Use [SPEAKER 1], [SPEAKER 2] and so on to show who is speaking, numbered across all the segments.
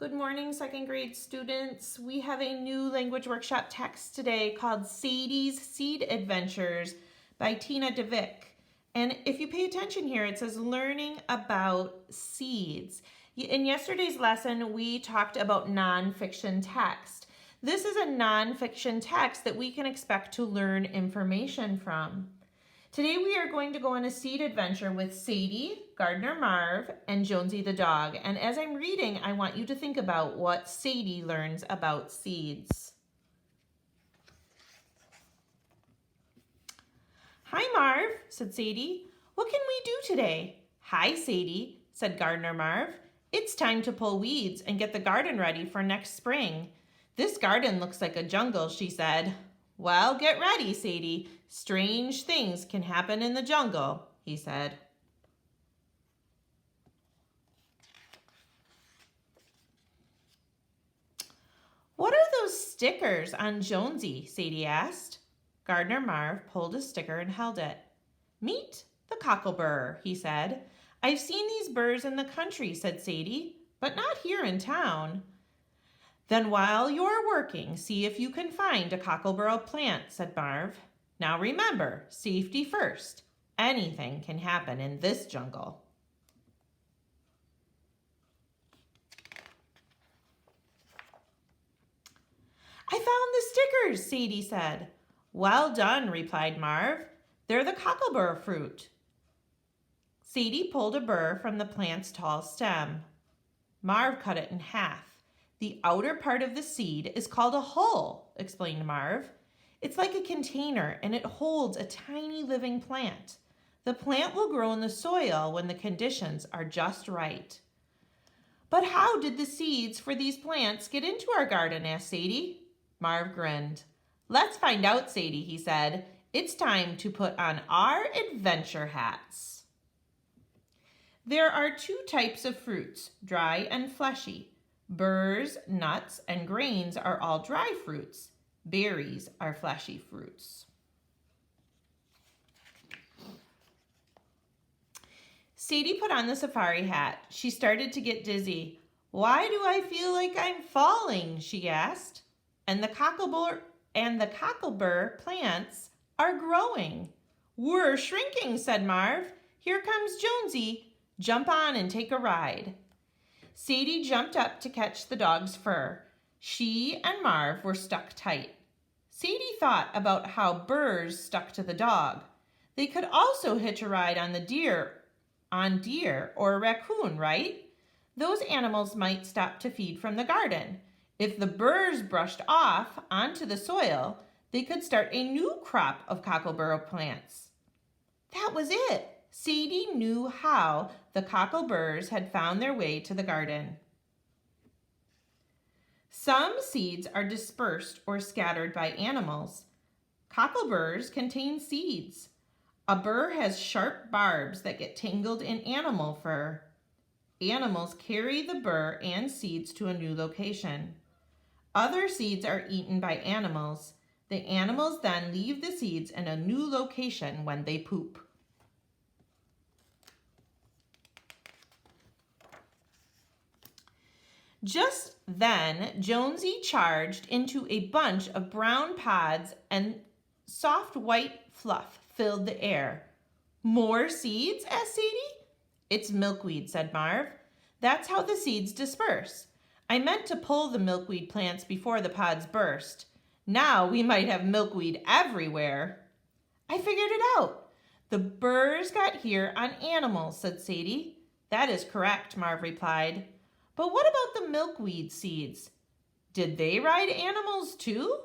[SPEAKER 1] Good morning, second grade students. We have a new language workshop text today called Sadie's Seed Adventures by Tina DeVick. And if you pay attention here, it says learning about seeds. In yesterday's lesson, we talked about nonfiction text. This is a nonfiction text that we can expect to learn information from. Today we are going to go on a seed adventure with Sadie, Gardener Marv, and Jonesy the dog. And as I'm reading, I want you to think about what Sadie learns about seeds. Hi Marv, said Sadie. What can we do today? Hi Sadie, said Gardener Marv. It's time to pull weeds and get the garden ready for next spring. This garden looks like a jungle, she said. Well, get ready, Sadie. Strange things can happen in the jungle, he said. What are those stickers on Jonesy? Sadie asked. Gardener Marv pulled a sticker and held it. Meet the cocklebur, he said. I've seen these burrs in the country, said Sadie, but not here in town. Then while you're working, see if you can find a cocklebur plant, said Marv. Now remember, safety first. Anything can happen in this jungle. I found the stickers, Sadie said. Well done, replied Marv. They're the cocklebur fruit. Sadie pulled a burr from the plant's tall stem. Marv cut it in half. The outer part of the seed is called a hull, explained Marv. It's like a container and it holds a tiny living plant. The plant will grow in the soil when the conditions are just right. But how did the seeds for these plants get into our garden? Asked Sadie. Marv grinned. Let's find out, Sadie, he said. It's time to put on our adventure hats. There are two types of fruits, dry and fleshy. Burrs, nuts, and grains are all dry fruits. Berries are fleshy fruits. Sadie put on the safari hat. She started to get dizzy. Why do I feel like I'm falling? She asked. And the cocklebur plants are growing. We're shrinking, said Marv. Here comes Jonesy. Jump on and take a ride. Sadie jumped up to catch the dog's fur. She and Marv were stuck tight. Sadie thought about how burrs stuck to the dog. They could also hitch a ride on deer or a raccoon, right? Those animals might stop to feed from the garden. If the burrs brushed off onto the soil, they could start a new crop of cocklebur plants. That was it. Sadie knew how the cockleburs had found their way to the garden. Some seeds are dispersed or scattered by animals. Cockleburs contain seeds. A burr has sharp barbs that get tangled in animal fur. Animals carry the burr and seeds to a new location. Other seeds are eaten by animals. The animals then leave the seeds in a new location when they poop. Just then, Jonesy charged into a bunch of brown pods and soft white fluff filled the air. More seeds? Asked Sadie. It's milkweed, said Marv. That's how the seeds disperse. I meant to pull the milkweed plants before the pods burst. Now we might have milkweed everywhere. I figured it out. The burrs got here on animals, said Sadie. That is correct, Marv replied. But what about the milkweed seeds? Did they ride animals too?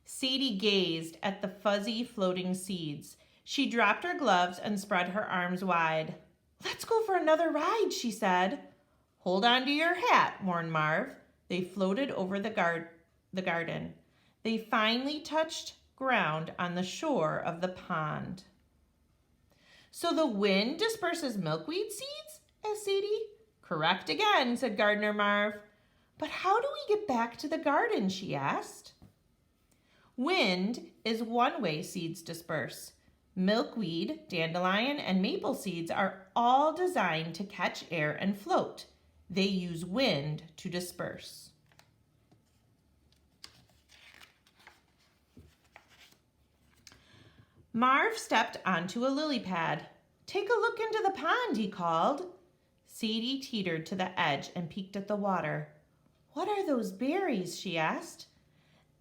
[SPEAKER 1] Sadie gazed at the fuzzy floating seeds. She dropped her gloves and spread her arms wide. Let's go for another ride, she said. Hold on to your hat, warned Marv. They floated over the garden. They finally touched ground on the shore of the pond. So the wind disperses milkweed seeds? Asked Sadie. Correct again, said Gardener Marv. But how do we get back to the garden? She asked. Wind is one way seeds disperse. Milkweed, dandelion, and maple seeds are all designed to catch air and float. They use wind to disperse. Marv stepped onto a lily pad. "Take a look into the pond," he called. Sadie teetered to the edge and peeked at the water. "What are those berries?" she asked.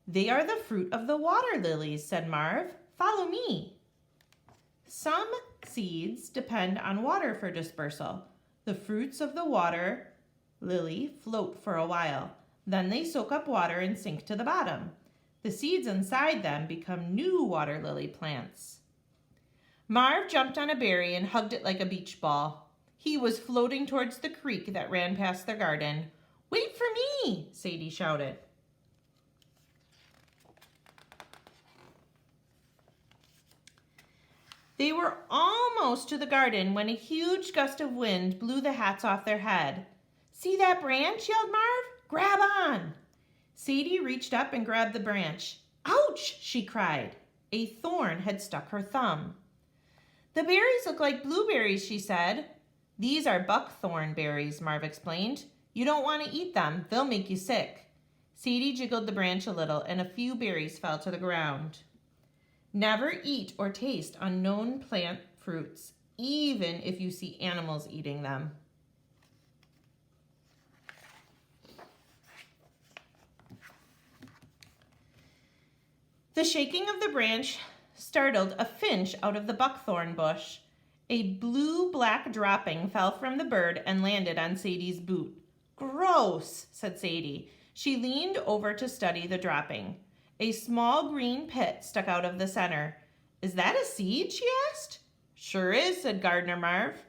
[SPEAKER 1] "They are the fruit of the water lilies," said Marv. "Follow me." Some seeds depend on water for dispersal. The fruits of the water lily float for a while. Then they soak up water and sink to the bottom. The seeds inside them become new water lily plants. Marv jumped on a berry and hugged it like a beach ball. He was floating towards the creek that ran past the garden. "Wait for me," Sadie shouted. They were almost to the garden when a huge gust of wind blew the hats off their head. "See that branch?" yelled Marv. "Grab on." Sadie reached up and grabbed the branch. "Ouch!" she cried. A thorn had stuck her thumb. "The berries look like blueberries," she said. "These are buckthorn berries," Marv explained. "You don't want to eat them. They'll make you sick." Sadie jiggled the branch a little and a few berries fell to the ground. Never eat or taste unknown plant fruits, even if you see animals eating them. The shaking of the branch startled a finch out of the buckthorn bush. A blue-black dropping fell from the bird and landed on Sadie's boot. "Gross," said Sadie. She leaned over to study the dropping. A small green pit stuck out of the center. "Is that a seed?" she asked. "Sure is," said Gardener Marv.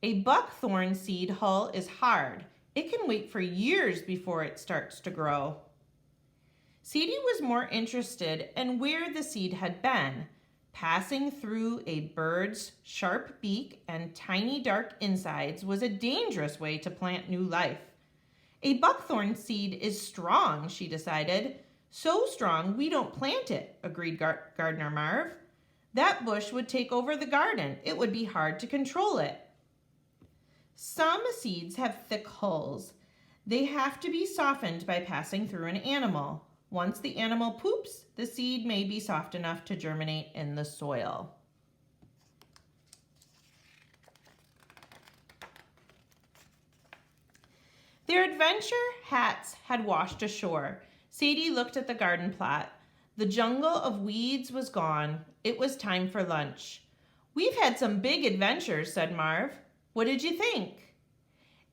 [SPEAKER 1] A buckthorn seed hull is hard. It can wait for years before it starts to grow. Sadie was more interested in where the seed had been. Passing through a bird's sharp beak and tiny dark insides was a dangerous way to plant new life. "A buckthorn seed is strong," she decided. "So strong we don't plant it," agreed Gardener Marv. "That bush would take over the garden. It would be hard to control it." Some seeds have thick hulls. They have to be softened by passing through an animal. Once the animal poops, the seed may be soft enough to germinate in the soil. Their adventure hats had washed ashore. Sadie looked at the garden plot. The jungle of weeds was gone. It was time for lunch. "We've had some big adventures," said Marv. "What did you think?"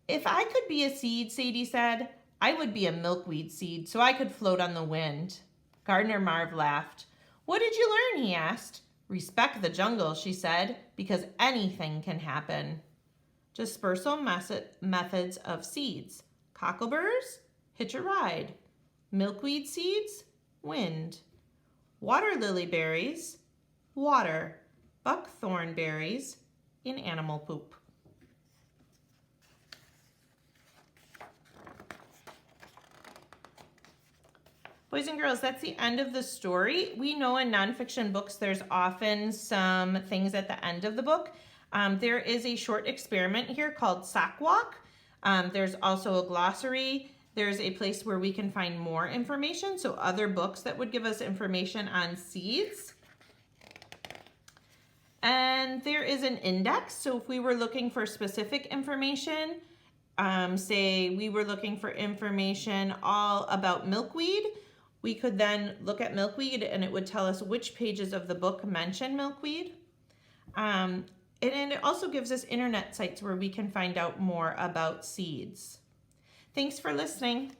[SPEAKER 1] "If I could be a seed," Sadie said, "I would be a milkweed seed so I could float on the wind." Gardener Marv laughed. "What did you learn?" he asked. "Respect the jungle," she said, "because anything can happen." Dispersal methods of seeds. Cockleburs, hitch a ride. Milkweed seeds, wind. Water lily berries, water. Buckthorn berries, in animal poop. Boys and girls, that's the end of the story. We know in nonfiction books there's often some things at the end of the book. There is a short experiment here called Sock Walk. There's also a glossary. There's a place where we can find more information, so other books that would give us information on seeds. And there is an index, so if we were looking for specific information, say we were looking for information all about milkweed, we could then look at milkweed and it would tell us which pages of the book mention milkweed. And it also gives us internet sites where we can find out more about seeds. Thanks for listening.